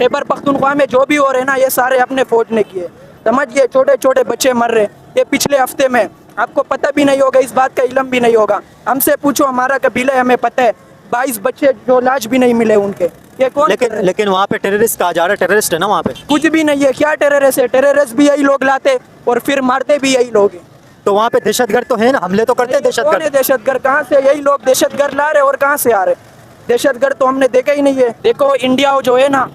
खैबर पख्तूनख्वा में जो भी हो रहे ना, ये सारे अपने फौज ने किए, समझिए। छोटे छोटे बच्चे मर रहे ये पिछले हफ्ते में, आपको पता भी नहीं होगा, इस बात का इल्म भी नहीं होगा। हमसे पूछो, हमारा कबीला है, हमें पता है। 22 बच्चे जो लाश भी नहीं मिले उनके, ये कौन? लेकिन वहाँ पे टेररिस्ट कहा जा रहा है, टेररिस्ट है ना वहाँ पे? कुछ भी नहीं है, क्या टेररिस्ट है? टेररिस्ट भी यही लोग लाते और फिर मारते भी यही लोग हैं। तो वहाँ पे दहशतगर्द तो है ना, हमले तो करते हैं दहशतगर्द। दहशतगर्द कहाँ से? यही लोग दहशतगर्द ला रहे और कहाँ से आ रहे? दहशतगर्द तो हमने देखा ही नहीं है। देखो इंडिया जो है ना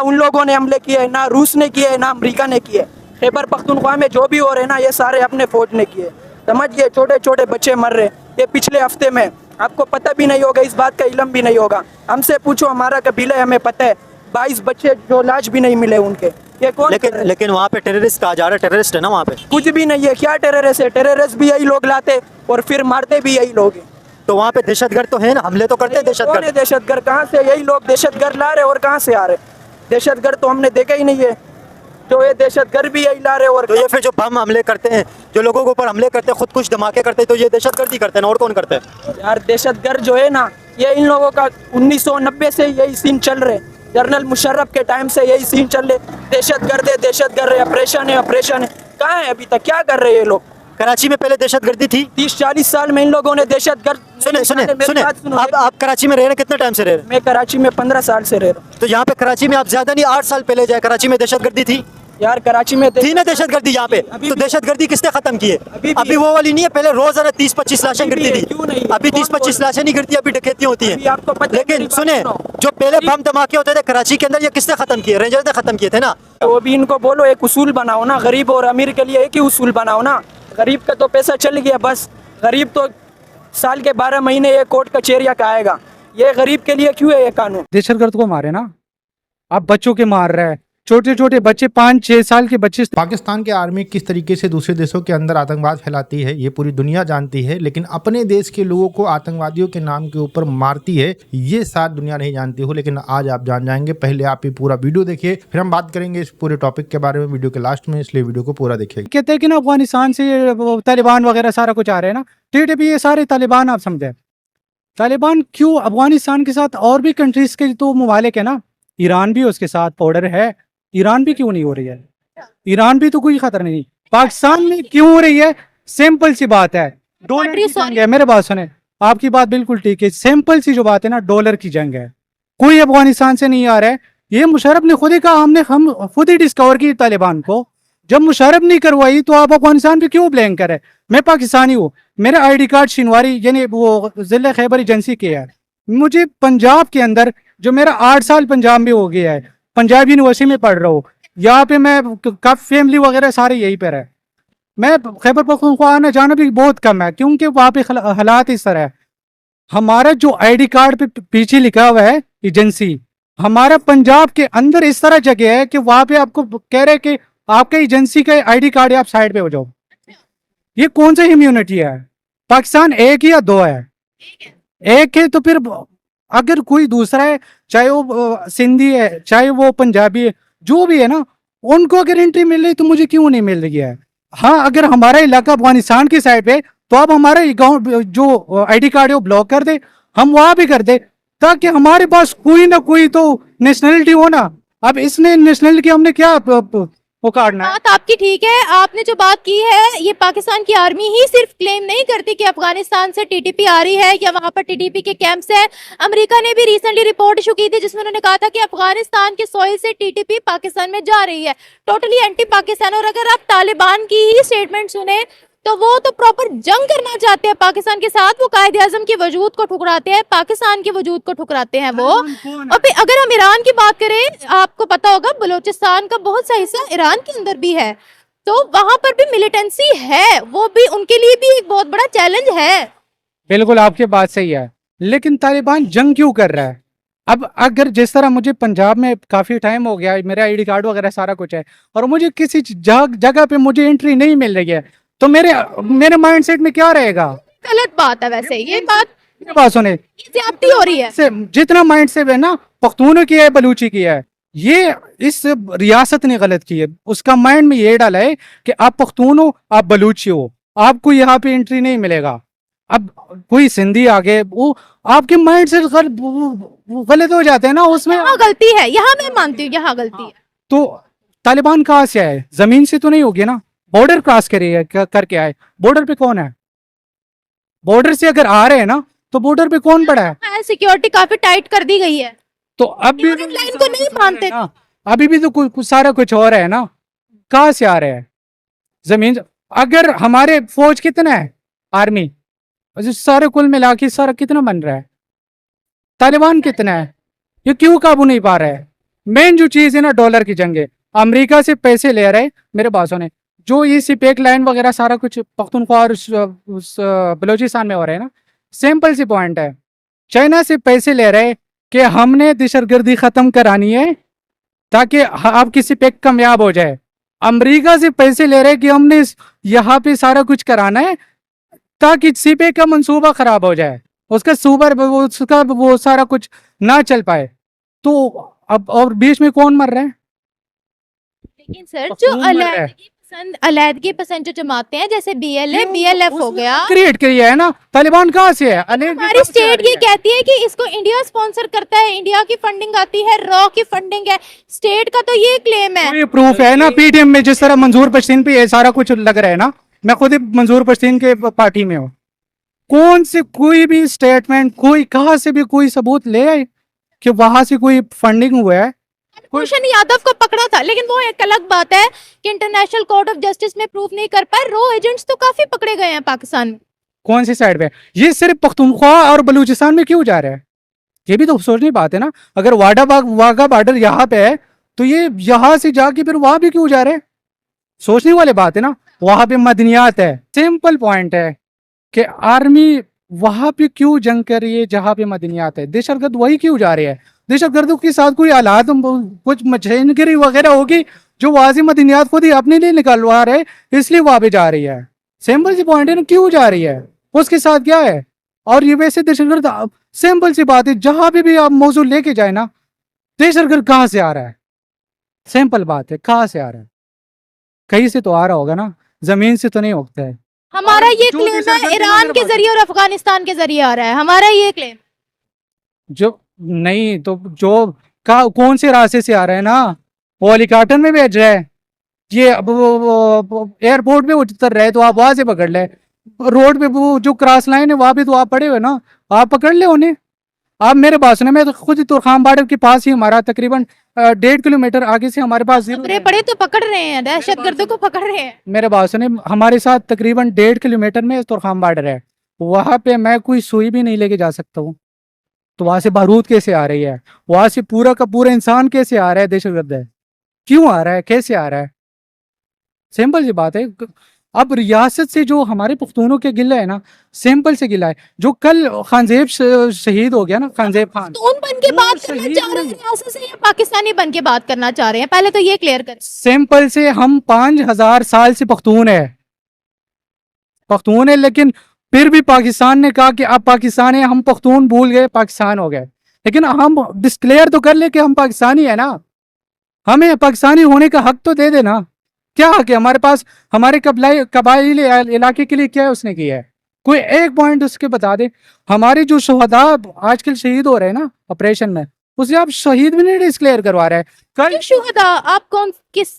उन लोगों ने हमले किए, ना रूस ने किए, ना अमेरिका ने किए। खैबर पख्तूनख्वा में जो भी हो रहे ना, ये सारे अपने फौज ने किए, समझिए। छोटे छोटे बच्चे मर रहे ये पिछले हफ्ते में, आपको पता भी नहीं होगा, इस बात का इल्म भी नहीं होगा। हमसे पूछो, हमारा कबीला है, हमें पता है। 22 बच्चे जो लाश भी नहीं मिले उनके, ये कौन? लेकिन वहाँ पे टेररिस्ट कहा जा रहा है, टेररिस्ट है ना वहाँ पे? कुछ भी नहीं है, क्या टेररिस्ट है? टेररिस्ट भी यही लोग लाते और फिर मारते भी यही लोग हैं। तो वहाँ पे दहशतगर्द तो है ना, हमले तो करते हैं दहशतगर्द। दहशतगर्द कहाँ से? यही लोग दहशतगर्द ला रहे और कहाँ से आ रहे? दहशतगर्द तो हमने देखा ही नहीं है, तो ये दहशतगर्द भी यही ला रहे। और तो ये फिर जो बम हमले करते हैं, जो लोगों के ऊपर हमले करते हैं, खुद कुछ धमाके करते हैं, तो ये दहशतगर्दी करते हैं ना, और कौन करते हैं? यार दहशतगर्द जो है ना, ये इन लोगों का 1990 से यही सीन चल रहे। जनरल मुशर्रफ के टाइम से यही सीन चल रहे, दहशतगर्द है, दहशतगर्द है, ऑपरेशन है, ऑपरेशन है। कहाँ है अभी तक? क्या कर रहे हैं ये लोग? कराची में पहले दहशतगर्दी थी। 30-40 साल में इन लोगों ने दहशतगर्द। सुने आप कराची में रह रहे हैं, कितने टाइम से रह रहे हैं? मैं कराची में 15 साल से रह रहा हूँ। तो यहाँ पे कराची में आप ज्यादा नहीं 8 साल पहले जाए, कराची में दहशतगर्दी थी यार कराची में थी ना दहशतगर्दी यहाँ पे? तो दहशतगर्दी किसने खत्म की है? अभी वो वाली नहीं है, पहले रोजाना 30-25 लाशें गिरती थी। अभी 30-25 लाशें नहीं गिरती, अभी डकैती होती है। लेकिन सुने, जो पहले बम धमाके होते थे कराची के अंदर, ये किसने खत्म किए? रेंजर्स ने खत्म किए थे ना। तो अभी इनको बोलो एक उसूल बनाओ ना, गरीब और अमीर के लिए एक ही उसूल बनाओ ना। गरीब का तो पैसा चल गया बस, गरीब तो साल के 12 महीने ये कोर्ट कचहरिया का आएगा। ये गरीब के लिए क्यों है ये कानून? दहशतगर्द को मारे ना, आप बच्चों के मार रहे हैं, छोटे छोटे बच्चे, 5-6 साल के बच्चे। पाकिस्तान की आर्मी किस तरीके से दूसरे देशों के अंदर आतंकवाद फैलाती है ये पूरी दुनिया जानती है, लेकिन अपने देश के लोगों को आतंकवादियों के नाम के ऊपर मारती है, ये सारी दुनिया नहीं जानती हो। लेकिन आज आप जान जाएंगे। पहले आप ये पूरा वीडियो देखिए, फिर हम बात करेंगे इस पूरे टॉपिक के बारे में वीडियो के लास्ट में, इसलिए वीडियो को पूरा देखिए। कहते हैं कि ना अफगानिस्तान से तालिबान वगैरह सारा कुछ आ रहे हैं ना, टीटीपी, ये सारे तालिबान। आप समझे तालिबान क्यों? अफगानिस्तान के साथ और भी कंट्रीज के तो ममालिक है ना, ईरान भी उसके साथ बॉर्डर है, ईरान भी क्यों नहीं हो रही है? ईरान भी तो कोई खतरा नहीं, पाकिस्तान में क्यों हो रही है? सिंपल सी बात है, डॉलर की जंग है। मेरे बात सुने, आपकी बात बिल्कुल ठीक है, सिंपल सी जो बात है ना, डॉलर की जंग है। कोई अफगानिस्तान से नहीं आ रहा है, ये मुशर्रफ ने खुद ही कहा, हम खुद ही डिस्कवर की तालिबान को। जब मुशर्रफ नहीं करवाई तो आप अफगानिस्तान पे क्यों ब्लेम करे? मैं पाकिस्तानी हूँ, मेरा ID कार्ड शिनवारी यानी वो जिला खैबर एजेंसी के है। मुझे पंजाब के अंदर, जो मेरा 8 साल पंजाब में हो गया है, पंजाब यूनिवर्सिटी में पढ़ रहा हूँ, यहाँ पे मैं कब फैमिली वगैरह सारे यहीं पर है। मैं खैबर पख्तूनख्वा आना जाना भी बहुत कम है, क्योंकि वहाँ पे हालात इस तरह है। हमारा जो ID कार्ड पे पीछे लिखा हुआ है एजेंसी, हमारा पंजाब के अंदर इस तरह जगह है कि वहाँ पे आपको कह रहे कि आपके एजेंसी का ID कार्ड है, आप साइड पे हो जाओ। ये कौन सा इम्यूनिटी है? पाकिस्तान एक या दो है? एक है, तो फिर अगर कोई दूसरा है, चाहे वो सिंधी है, चाहे वो पंजाबी है, जो भी है ना, उनको अगर एंट्री मिल रही तो मुझे क्यों नहीं मिल रही है? हाँ, अगर हमारा इलाका अफगानिस्तान की साइड पे, तो आप हमारा गाँव जो ID कार्ड है वो ब्लॉक कर दे, हम वहां भी कर दे, ताकि हमारे पास कोई ना कोई तो नेशनलिटी हो ना। अब इसने नेशनलिटी हमने क्या वो काटना? बात आपकी ठीक है, आपने जो बात की है, ये पाकिस्तान की आर्मी ही सिर्फ क्लेम नहीं करती कि अफगानिस्तान से टीटीपी आ रही है या वहां पर टीटीपी के कैंप्स है। अमेरिका ने भी रिसेंटली रिपोर्ट इशू की थी, जिसमें उन्होंने कहा था कि अफगानिस्तान के सॉइल से टीटीपी पाकिस्तान में जा रही है, टोटली एंटी पाकिस्तान। और अगर आप तालिबान की ही स्टेटमेंट सुने तो वो तो प्रॉपर जंग करना चाहते हैं पाकिस्तान के साथ। वो कायदे आजम के वजूद को ठुकराते हैं, पाकिस्तान के वजूद को ठुकराते हैं वो। और फिर अगर हम ईरान की बात करें, आपको पता होगा बलूचिस्तान का बहुत सा हिस्सा ईरान के अंदर भी है, तो वहां पर भी मिलिटेंसी है, वो भी उनके लिए भी एक बहुत बड़ा चैलेंज है। बिल्कुल आपकी बात सही है, लेकिन तालिबान जंग क्यों कर रहा है? अब अगर जिस तरह मुझे पंजाब में काफी टाइम हो गया, मेरा ID कार्ड वगैरह सारा कुछ है, और मुझे किसी जगह पे मुझे एंट्री नहीं मिल रही है, तो मेरे माइंडसेट में क्या रहेगा? गलत बात है वैसे ये बात सुने, ज्यादती हो रही है। जितना माइंडसेट है ना, पख्तूनों की है, बलूची की है, ये इस रियासत ने गलत की है। उसका माइंड में ये डाला है कि आप पख्तून हो, आप बलूची हो, आपको यहाँ पे एंट्री नहीं मिलेगा। अब कोई सिंधी आगे वो आपके माइंड से गलत हो जाते हैं ना उसमें। यहाँ गलती है, यहाँ मैं मानती हूँ यहाँ गलती है। तो तालिबान कहाँ से आए? जमीन से तो नहीं होगी ना, बॉर्डर क्रॉस करके आए। बॉर्डर पे कौन है? बॉर्डर से अगर आ रहे हैं ना तो बॉर्डर पे कौन पड़ा है? सिक्योरिटी काफी टाइट कर दी गई है, तो अब भी यूनिट लाइन को नहीं मानते। ना, अभी भी तो कुछ सारा कुछ हो रहा है ना। कहाँ से आ रहे हैं? जमीन अगर हमारे फौज कितना है, आर्मी सारे कुल मिला के सारा कितना बन रहा है? तालिबान कितना है? ये क्यों काबू नहीं पा रहा है? मेन जो चीज है ना, डॉलर की जंग है। अमेरिका से पैसे ले रहे मेरे बासों ने, जो ये सिपेक लाइन वगैरह सारा कुछ पख्तूनख्वा और बलूचिस्तान में हो रहा है ना, सिंपल सी पॉइंट है। चाइना से पैसे ले रहे कि हमने दहशतगर्दी खत्म करानी है ताकि आपकी सिपेक कामयाब हो जाए। अमेरिका से पैसे ले रहे कि हमने यहाँ पे सारा कुछ कराना है ताकि सिपेक का मंसूबा खराब हो जाए, उसका उसका वो सारा कुछ ना चल पाए। तो अब और बीच में कौन मर रहा है? लेकिन सर जो अलैदगी पसंद जो जमाते हैं, जैसे BLA BLF हो गया, क्रिएट किया है ना। तालिबान कहाँ से है? हमारी स्टेट ये कहती है कि इसको इंडिया स्पॉन्सर करता है, इंडिया की फंडिंग आती है, रॉ की फंडिंग है, स्टेट का तो ये क्लेम है। कोई प्रूफ है ना? PTM में जिस तरह मंजूर पश्तीन पे ये सारा कुछ लग रहा है ना, मैं खुद ही मंजूर पश्तीन के पार्टी में हूँ। कौन से कोई भी स्टेटमेंट, कोई कहाँ से भी कोई सबूत ले आए कि वहां से कोई फंडिंग हुआ है? कुलभूषण यादव को पकड़ा था, लेकिन वो एक अलग बात है कि इंटरनेशनल कोर्ट ऑफ जस्टिस में प्रूफ नहीं कर पाए। रॉ एजेंट्स तो काफी पकड़े गए हैं पाकिस्तान में। कौन सी साइड पे? ये सिर्फ पख्तूनख्वा और बलूचिस्तान में क्यों जा रहा है? ये भी तो सोचने की बात है ना। अगर वाघा बॉर्डर यहाँ पे है तो ये यहाँ से जाके फिर वहां भी क्यों जा रहे हैं? सोचने वाली बात है ना। वहां पे मदनियात है। सिंपल पॉइंट है कि आर्मी वहां पे क्यों जंग कर रही है जहां पे मदनियात है? दहशतगर्द वही क्यों जा रहे हैं? दहशतगर्दों के साथ कोई हालात कुछ मशीनगिरी वगैरह होगी जो वहां से मदनियात खुद ही अपने लिए निकलवा रहे, इसलिए वहां पे जा रही है। सिंपल सी पॉइंट है ना, क्यों जा रही है? उसके साथ क्या है? और ये वैसे दहशतगर्द, सिंपल सी बात है, जहां पे भी आप मौजूद लेके जाए ना, दहशतगर्द कहाँ से आ रहा है? सिंपल बात है, कहाँ से आ रहा है? कहीं से तो आ रहा होगा ना, जमीन से तो नहीं उगता है। हमारा ये क्लेम है ईरान के जरिए और अफगानिस्तान के जरिए आ रहा है, हमारा ये क्लेम। जो नहीं तो जो कौन से रास्ते से आ रहा है ना, वो हेलीकॉप्टर में भेज रहा है। ये अब एयरपोर्ट पे उतर रहे तो आप वहां से पकड़ ले। रोड पे वो जो क्रॉस लाइन है वहां पे तो आप पड़े हुए ना, आप पकड़ ले उन्हें। आप मेरे पास में तो खुद तुर्खाम बॉर्डर के पास ही हमारा तकरीबन 1.5 किलोमीटर आगे से हमारे पास पड़े तो पकड़ रहे हैं, दहशतगर्दों को पकड़ रहे हैं। मेरे पास ने हमारे साथ तकरीबन 1.5 किलोमीटर में तुर्खाम बॉर्डर है। वहां पे मैं कोई सुई भी नहीं लेके जा सकता हूँ। तो वहां से बारूद कैसे आ रही है? वहां से पूरा का पूरा इंसान कैसे आ रहा है? दहशतगर्द है, क्यों आ रहा है? कैसे आ रहा है? सिंपल सी बात है। अब रियासत से जो हमारे पुख्तूनों के गिला है ना, सिंपल से गिला है। जो कल खानजेब शहीद हो गया ना, खानजेब खान, पख्तून बन के बात करना चाह रहे हैं रियासत से या पाकिस्तानी बन के बात करना चाह रहे हैं? पहले तो ये क्लियर करें। सिंपल से हम 5000 साल से पख्तून है, लेकिन फिर भी पाकिस्तान ने कहा कि अब पाकिस्तान है, हम पख्तून भूल गए, पाकिस्तान हो गए। लेकिन हम डिक्लेयर तो कर ले कि हम पाकिस्तानी है ना, हमें पाकिस्तानी होने का हक तो दे देना। क्या हक है हमारे पास? हमारे कबाइली इलाके के लिए क्या है उसने किया है? कोई एक पॉइंट उसके बता दे। हमारे जो शहदा आजकल शहीद हो रहे हैं ना ऑपरेशन में, उसे आप शहीद भी नहीं डिक्लेयर करवा रहे हैं। कल शुहदा आप किस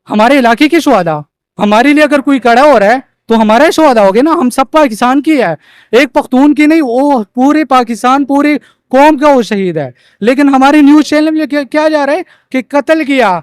हमारे इलाके के शहदा, हमारे लिए अगर कोई खड़ा हो रहा है तो हमारा शहदा हो गया ना। हम सब पाकिस्तान की है, एक पख्तून की नहीं, वो पूरे पाकिस्तान पूरे कौम का वो शहीद है। लेकिन हमारे न्यूज चैनल में क्या जा रहा है कि कत्ल किया,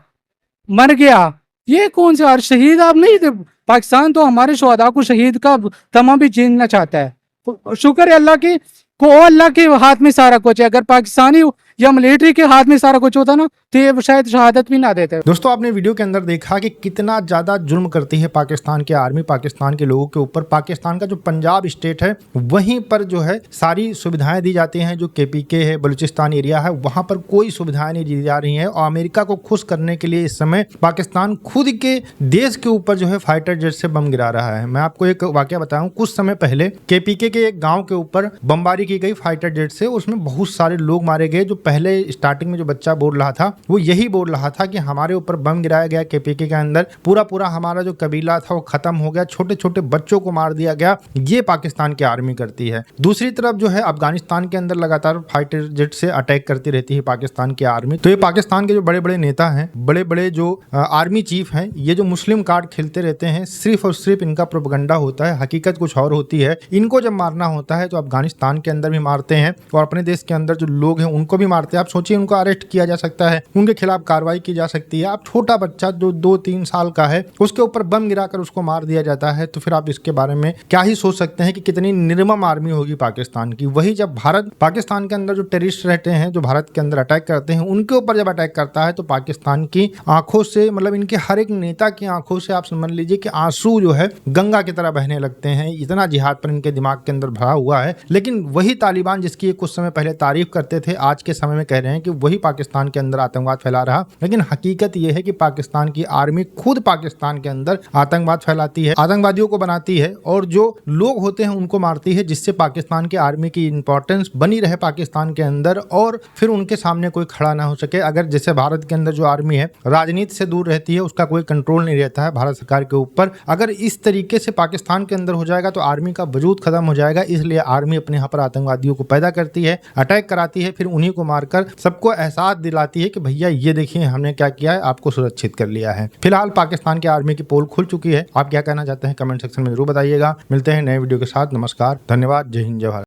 मर गया। ये कौन सा शहीद? आप नहीं थे। पाकिस्तान तो हमारे शहदा को शहीद का तमाम भी जीना चाहता है। तो शुक्र है अल्लाह की को, अल्लाह के हाथ में सारा कुछ है। अगर पाकिस्तानी या मिलिट्री के हाथ में सारा कुछ होता ना तो ये शायद शहादत भी ना देते। दोस्तों आपने वीडियो के अंदर देखा कि कितना ज़्यादा जुल्म करती है पाकिस्तान की आर्मी पाकिस्तान के लोगों के ऊपर। पाकिस्तान का जो पंजाब स्टेट है वहीं पर जो है सारी सुविधाएं दी जाती हैं। जो KPK है, बलूचिस्तान एरिया है, वहाँ पर कोई सुविधाएं नहीं दी जा रही हैं। और अमेरिका को खुश करने के लिए इस समय पाकिस्तान खुद के देश के ऊपर जो है फाइटर जेट से बम गिरा रहा है। मैं आपको एक वाकया बताऊँ, कुछ समय पहले KPK के एक गाँव के ऊपर बमबारी की गई फाइटर जेट से, उसमें बहुत सारे लोग मारे गए जो पहले स्टार्टिंग में जो बच्चा बोल रहा था वो यही बोल रहा था कि हमारे ऊपर बम गिराया गया केपीके के अंदर, पूरा हमारा जो कबीला था वो खत्म हो गया, छोटे छोटे बच्चों को मार दिया गया। ये पाकिस्तान की आर्मी करती है। दूसरी तरफ जो है अफगानिस्तान के अंदर लगातार फाइटर जेट से अटैक करती रहती है पाकिस्तान की आर्मी। तो ये पाकिस्तान के जो बड़े बड़े नेता हैं, बड़े बड़े जो आर्मी चीफ हैं, ये जो मुस्लिम कार्ड खेलते रहते हैं, सिर्फ और सिर्फ इनका प्रोपेगेंडा होता है, हकीकत कुछ और होती है। इनको जब मारना होता है तो अफगानिस्तान के अंदर भी मारते हैं और अपने देश के अंदर जो लोग हैं उनको भी मारते हैं। आप सोचिए, उनको अरेस्ट किया जा सकता है, उनके खिलाफ कार्रवाई की जा सकती है। आप छोटा बच्चा जो 2-3 साल का है उसके ऊपर बम गिराकर उसको मार दिया जाता है, तो फिर आप इसके बारे में क्या ही सोच सकते हैं कि कितनी निर्मम आर्मी होगी पाकिस्तान की। वही जब भारत पाकिस्तान के अंदर जो टेररिस्ट रहते हैं, जो भारत के अंदर अटैक करते हैं, उनके ऊपर जब अटैक करता है तो पाकिस्तान की आंखों से, मतलब इनके हर एक नेता की आंखों से आप समझ लीजिए कि आंसू जो है गंगा की तरह बहने लगते हैं। इतना जिहाद पर इनके दिमाग के अंदर भरा हुआ है। लेकिन वही तालिबान जिसकी कुछ समय पहले तारीफ करते थे, आज के समय में कह रहे हैं कि वही पाकिस्तान के अंदर आतंकवाद फैला रहा। लेकिन हकीकत यह है कि पाकिस्तान की आर्मी खुद पाकिस्तान के अंदर आतंकवाद फैलाती है, आतंकवादियों को बनाती है और जो लोग होते हैं उनको मारती है, जिससे पाकिस्तान की आर्मी की इंपॉर्टेंस बनी रहे पाकिस्तान के अंदर और फिर उनके सामने कोई खड़ा ना हो सके। अगर जैसे भारत के अंदर जो आर्मी है राजनीति से दूर रहती है, उसका कोई कंट्रोल नहीं रहता है भारत सरकार के ऊपर, अगर इस तरीके से पाकिस्तान के अंदर हो जाएगा तो आर्मी का वजूद खत्म हो जाएगा। इसलिए आर्मी अपने यहाँ पर आतंकवादियों को पैदा करती है, अटैक कराती है, फिर उन्हीं को मारकर सबको एहसास दिलाती है कि भैया ये देखिए हमने क्या किया है, आपको सुरक्षित कर लिया है। फिलहाल पाकिस्तान की आर्मी की पोल खुल चुकी है। आप क्या कहना चाहते हैं कमेंट सेक्शन में जरूर बताइएगा। मिलते हैं नए वीडियो के साथ। नमस्कार, धन्यवाद, जय हिंद, जय भारत।